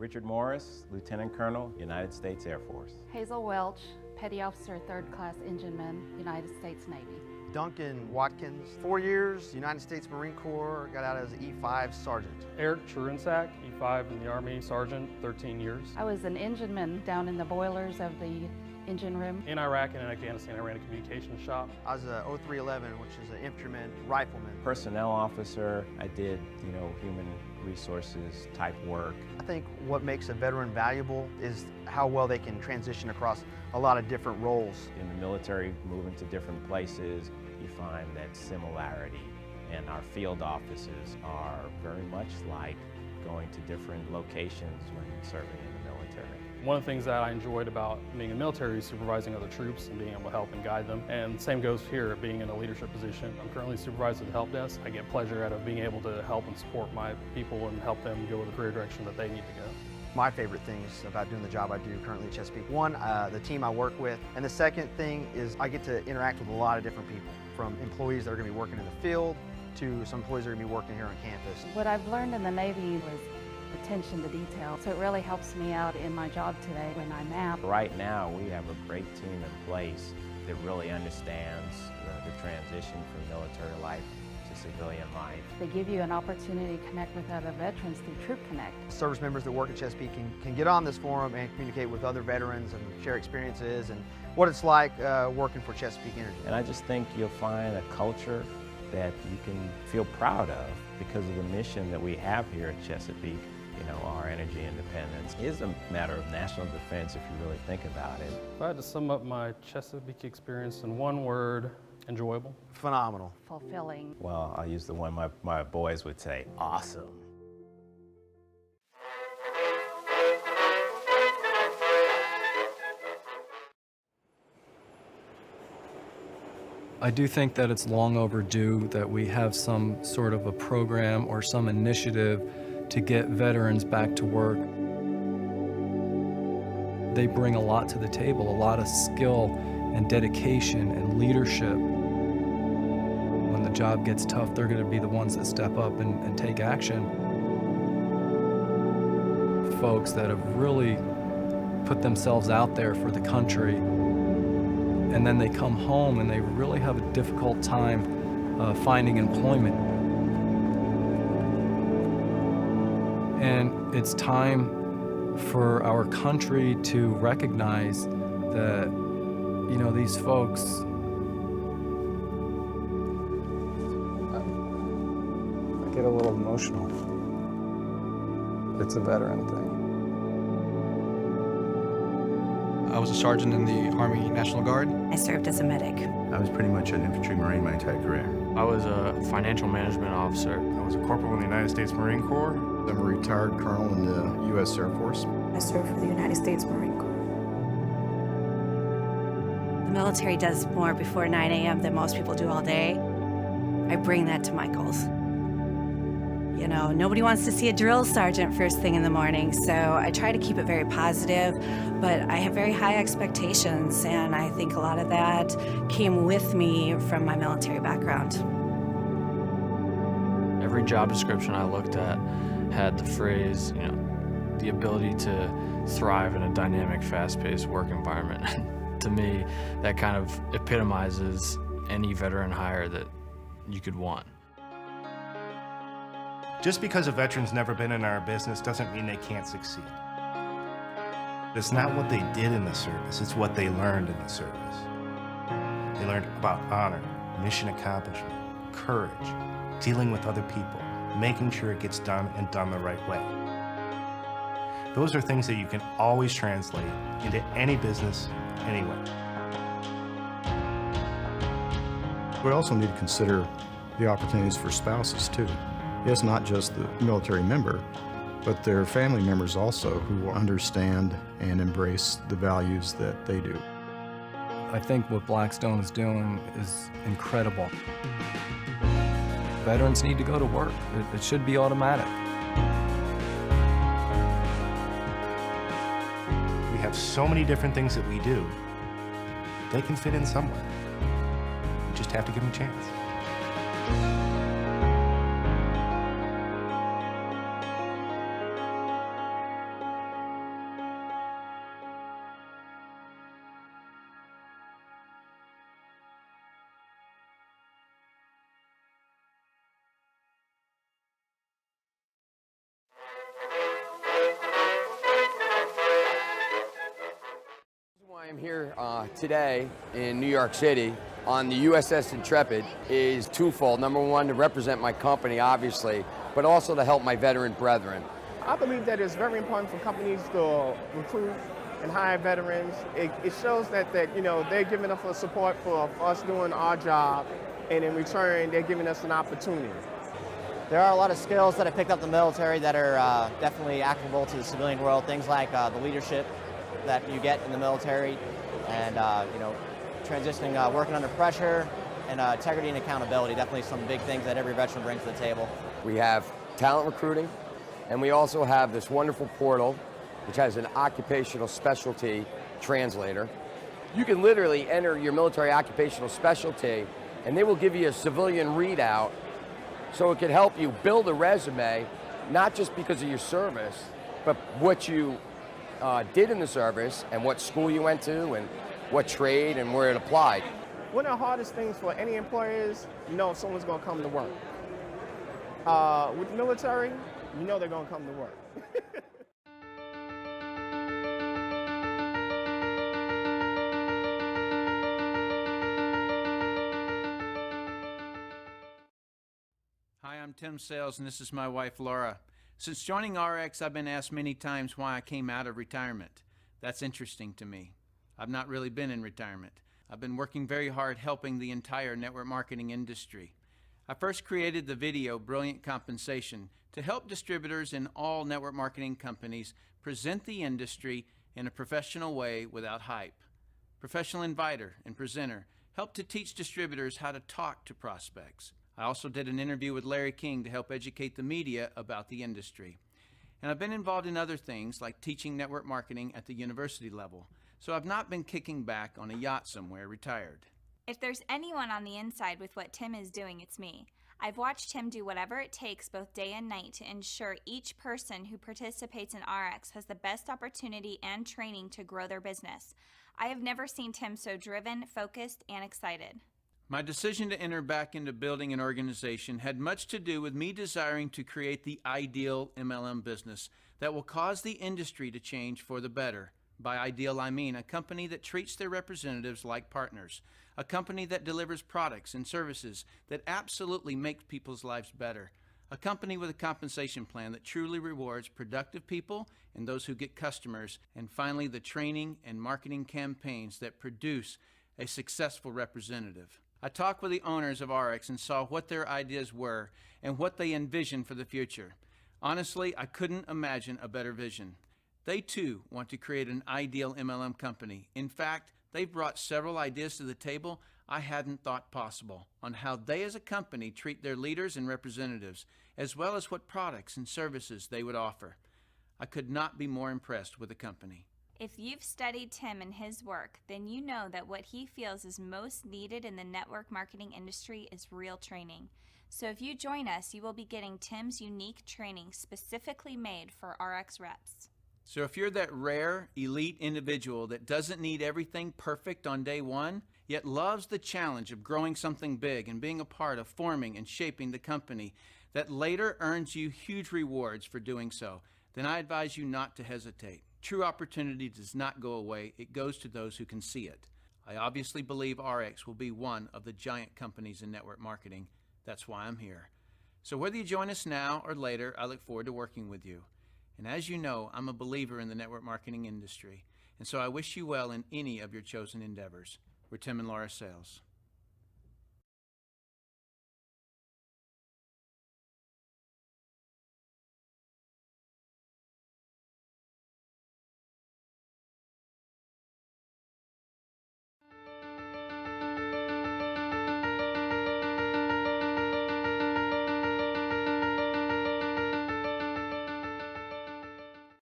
Richard Morris, Lieutenant Colonel, United States Air Force. Hazel Welch, Petty Officer, 3rd Class Engineman, United States Navy. Duncan Watkins, 4 years, United States Marine Corps, got out as an E5 Sergeant. Ariix, E5 in the Army, Sergeant, 13 years. I was an engineman down in the boilers of the engine room. In Iraq and in Afghanistan, I ran a communications shop. I was a 0311, which is an infantryman, rifleman. Personnel officer, I did, human resources type work. I think what makes a veteran valuable is how well they can transition across a lot of different roles. In the military, moving to different places, you find that similarity. And our field offices are very much like going to different locations when serving in the military. One of the things that I enjoyed about being in the military is supervising other troops and being able to help and guide them. And same goes here, being in a leadership position. I'm currently supervisor of the help desk. I get pleasure out of being able to help and support my people and help them go in the career direction that they need to go. My favorite things about doing the job I do currently at Chesapeake. One, the team I work with. And the second thing is I get to interact with a lot of different people, from employees that are going to be working in the field to some employees that are going to be working here on campus. What I've learned in the Navy was attention to detail, so it really helps me out in my job today when I map. Right now, we have a great team in place that really understands the transition from military life to civilian life. They give you an opportunity to connect with other veterans through Troop Connect. Service members that work at Chesapeake can get on this forum and communicate with other veterans and share experiences and what it's like working for Chesapeake Energy. And I just think you'll find a culture that you can feel proud of because of the mission that we have here at Chesapeake. Our energy independence is a matter of national defense if you really think about it. If I had to sum up my Chesapeake experience in one word, enjoyable. Phenomenal. Fulfilling. Well, I'll use the one my boys would say, awesome. I do think that it's long overdue that we have some sort of a program or some initiative to get veterans back to work. They bring a lot to the table, a lot of skill and dedication and leadership. When the job gets tough, they're going to be the ones that step up and take action. Folks that have really put themselves out there for the country, and then they come home and they really have a difficult time finding employment. And it's time for our country to recognize that, these folks, I get a little emotional. It's a veteran thing. I was a sergeant in the Army National Guard. I served as a medic. I was pretty much an infantry marine my entire career. I was a financial management officer. I was a corporal in the United States Marine Corps. I'm a retired colonel in the U.S. Air Force. I served for the United States Marine Corps. The military does more before 9 a.m. than most people do all day. I bring that to my goals. Nobody wants to see a drill sergeant first thing in the morning, so I try to keep it very positive, but I have very high expectations, and I think a lot of that came with me from my military background. Every job description I looked at had the phrase, the ability to thrive in a dynamic, fast-paced work environment. To me, that kind of epitomizes any veteran hire that you could want. Just because a veteran's never been in our business doesn't mean they can't succeed. It's not what they did in the service, it's what they learned in the service. They learned about honor, mission accomplishment, courage, dealing with other people, making sure it gets done and done the right way. Those are things that you can always translate into any business, anywhere. We also need to consider the opportunities for spouses too. It's not just the military member, but their family members also who will understand and embrace the values that they do. I think what Blackstone is doing is incredible. Veterans need to go to work. It should be automatic. We have so many different things that we do. They can fit in somewhere. You just have to give them a chance. I'm here today in New York City on the USS Intrepid is twofold. Number one, to represent my company, obviously, but also to help my veteran brethren. I believe that it's very important for companies to recruit and hire veterans. It shows that you know, they're giving us support for us doing our job, and in return, they're giving us an opportunity. There are a lot of skills that I picked up in the military that are definitely applicable to the civilian world. Things like the leadership that you get in the military, and you know, transitioning, working under pressure, and integrity and accountability. Definitely some big things that every veteran brings to the table. We have talent recruiting, and we also have this wonderful portal, which has an occupational specialty translator. You can literally enter your military occupational specialty, and they will give you a civilian readout, so it can help you build a resume, not just because of your service, but what you did in the service and what school you went to and what trade and where it applied. One of the hardest things for any employer is, you know, if someone's going to come to work. With the military, you know they're going to come to work. Hi, I'm Tim Sales, and this is my wife, Laura. Since joining Ariix, I've been asked many times why I came out of retirement. That's interesting to me. I've not really been in retirement. I've been working very hard helping the entire network marketing industry. I first created the video Brilliant Compensation to help distributors in all network marketing companies present the industry in a professional way without hype. Professional Inviter and Presenter help to teach distributors how to talk to prospects. I also did an interview with Larry King to help educate the media about the industry. And I've been involved in other things like teaching network marketing at the university level. So I've not been kicking back on a yacht somewhere retired. If there's anyone on the inside with what Tim is doing, it's me. I've watched Tim do whatever it takes both day and night to ensure each person who participates in Ariix has the best opportunity and training to grow their business. I have never seen Tim so driven, focused, and excited. My decision to enter back into building an organization had much to do with me desiring to create the ideal MLM business that will cause the industry to change for the better. By ideal, I mean a company that treats their representatives like partners, a company that delivers products and services that absolutely make people's lives better, a company with a compensation plan that truly rewards productive people and those who get customers, and finally the training and marketing campaigns that produce a successful representative. I talked with the owners of Ariix and saw what their ideas were and what they envisioned for the future. Honestly, I couldn't imagine a better vision. They too want to create an ideal MLM company. In fact, they've brought several ideas to the table I hadn't thought possible on how they as a company treat their leaders and representatives, as well as what products and services they would offer. I could not be more impressed with the company. If you've studied Tim and his work, then you know that what he feels is most needed in the network marketing industry is real training. So if you join us, you will be getting Tim's unique training specifically made for Ariix reps. So if you're that rare, elite individual that doesn't need everything perfect on day one, yet loves the challenge of growing something big and being a part of forming and shaping the company that later earns you huge rewards for doing so, then I advise you not to hesitate. True opportunity does not go away. It goes to those who can see it. I obviously believe Ariix will be one of the giant companies in network marketing. That's why I'm here. So whether you join us now or later, I look forward to working with you. And as you know, I'm a believer in the network marketing industry. And so I wish you well in any of your chosen endeavors. We're Tim and Laura Sales.